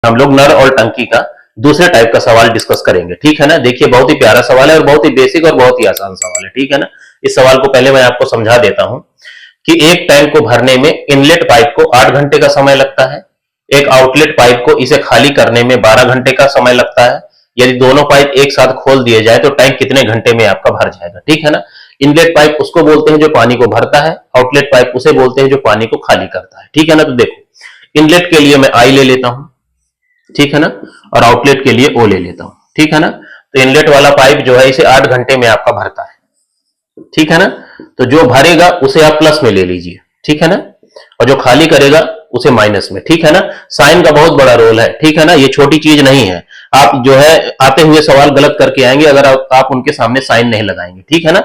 हम लोग नर और टंकी का दूसरे टाइप का सवाल डिस्कस करेंगे, ठीक है ना। देखिए बहुत ही प्यारा सवाल है और बहुत ही बेसिक और बहुत ही आसान सवाल है, ठीक है ना। इस सवाल को पहले मैं आपको समझा देता हूं कि एक टैंक को भरने में इनलेट पाइप को 8 घंटे का समय लगता है, एक आउटलेट पाइप को इसे खाली करने में 12 घंटे का समय लगता है। यदि दोनों पाइप एक साथ खोल दिए जाए तो टैंक कितने घंटे में आपका भर जाएगा, ठीक है ना। इनलेट पाइप उसको बोलते हैं जो पानी को भरता है, आउटलेट पाइप उसे बोलते हैं जो पानी को खाली करता है, ठीक है ना। तो देखो इनलेट के लिए मैं आई ले लेता हूं, ठीक है ना, और आउटलेट के लिए ओ ले लेता हूं, ठीक है ना। तो इनलेट वाला पाइप जो है इसे 8 घंटे में आपका भरता है, ठीक है ना। तो जो भरेगा उसे आप प्लस में ले लीजिए, ठीक है ना, और जो खाली करेगा उसे माइनस में, ठीक है ना। साइन का बहुत बड़ा रोल है, ठीक है ना, ये छोटी चीज नहीं है। आप जो है आते हुए सवाल गलत करके आएंगे अगर आप उनके सामने साइन नहीं लगाएंगे, ठीक है ना।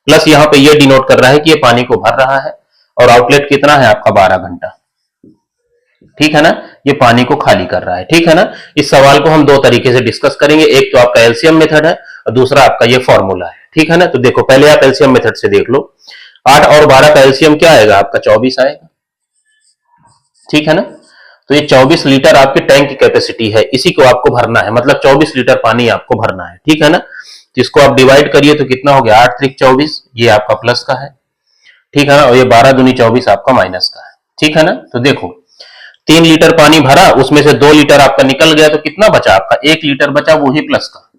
प्लस यहां पे ये डिनोट कर रहा है कि ये पानी को भर रहा है, और आउटलेट कितना है आपका 12 घंटा, ठीक है ना, ये पानी को खाली कर रहा है, ठीक है ना। इस सवाल को हम दो तरीके से डिस्कस करेंगे, एक तो आपका एलसीएम मेथड है और दूसरा आपका ये फॉर्मूला है, ठीक है ना। तो देखो पहले आप एलसीएम मेथड से देख लो, 8 और 12 का एलसीएम क्या आएगा आपका 24 आएगा, ठीक है ना। तो ये 24 लीटर आपके टैंक की कैपेसिटी है, इसी को आपको भरना है, मतलब 24 लीटर पानी आपको भरना है, ठीक है ना। तो इसको आप डिवाइड करिए तो कितना हो गया 8 त्रिक 24, ये आपका प्लस का है, ठीक है ना, और ये 12 दूनी 24 आपका माइनस का है, ठीक है ना। तो देखो 3 लीटर पानी भरा, उसमें से 2 लीटर आपका निकल गया, तो कितना बचा आपका 1 लीटर बचा, वो ही प्लस का,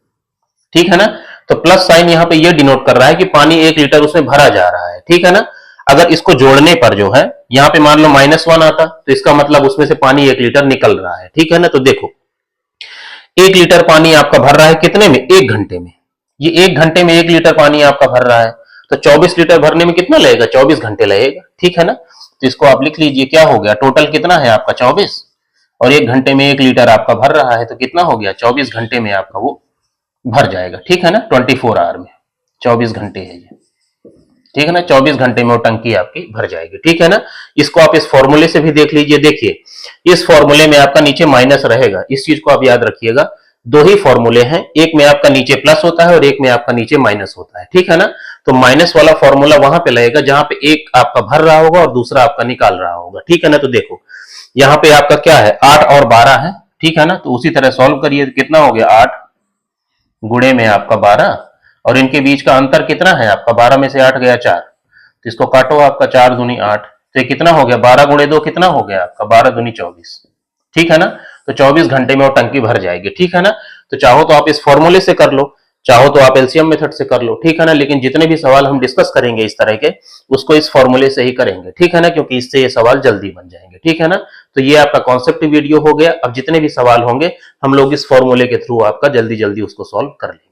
ठीक है ना। तो प्लस साइन यहां पे ये डिनोट कर रहा है कि पानी 1 लीटर उसमें भरा जा रहा है, ठीक है ना। अगर इसको जोड़ने पर जो है यहां पे मान लो -1 आता तो इसका मतलब उसमें से पानी 1 लीटर निकल रहा है, ठीक है ना। तो देखो 1 लीटर पानी आपका भर रहा है कितने में 1 घंटे में, ये 1 घंटे में 1 लीटर पानी आपका भर रहा है, तो 24 लीटर भरने में कितना लगेगा 24 घंटे लगेगा, ठीक है ना। तो इसको आप लिख लीजिए, क्या हो गया टोटल कितना है आपका 24, और 1 घंटे में 1 लीटर आपका भर रहा है, तो कितना हो गया 24 घंटे में आपका वो भर जाएगा, ठीक है ना। 24 आवर में 24 घंटे है ये, ठीक है ना, 24 घंटे में वो टंकी आपकी भर जाएगी, ठीक है ना। इसको आप इस फॉर्मूले से भी देख लीजिए, देखिए इस फॉर्मूले में आपका नीचे माइनस रहेगा, इस चीज को आप याद रखिएगा। दो ही फॉर्मूले हैं, एक में आपका नीचे प्लस होता है और एक में आपका नीचे माइनस होता है, ठीक है ना। तो माइनस वाला फॉर्मूला वहां पे लगेगा जहां पे एक आपका भर रहा होगा और दूसरा आपका निकाल रहा होगा, ठीक है ना। तो देखो यहाँ पे आपका क्या है 8 और 12 है, ठीक है ना। तो उसी तरह सॉल्व करिए, कितना हो गया 8 गुणे में आपका 12, और इनके बीच का अंतर कितना है आपका 12 में से 8 गया 4, तो इसको काटो आपका 4 दूनी 8, तो ये कितना हो गया 12 गुणे 2 कितना हो गया आपका 12 दूनी 24, ठीक है ना। तो 24 घंटे में वो टंकी भर जाएगी, ठीक है ना। तो चाहो तो आप इस फॉर्मूले से कर लो, चाहो तो आप एलसीएम मेथड से कर लो, ठीक है ना। लेकिन जितने भी सवाल हम डिस्कस करेंगे इस तरह के, उसको इस फॉर्मूले से ही करेंगे, ठीक है ना, क्योंकि इससे ये सवाल जल्दी बन जाएंगे, ठीक है ना। तो ये आपका कॉन्सेप्ट वीडियो हो गया। अब जितने भी सवाल होंगे हम लोग इस फॉर्मूले के थ्रू आपका जल्दी जल्दी उसको सॉल्व कर लेंगे।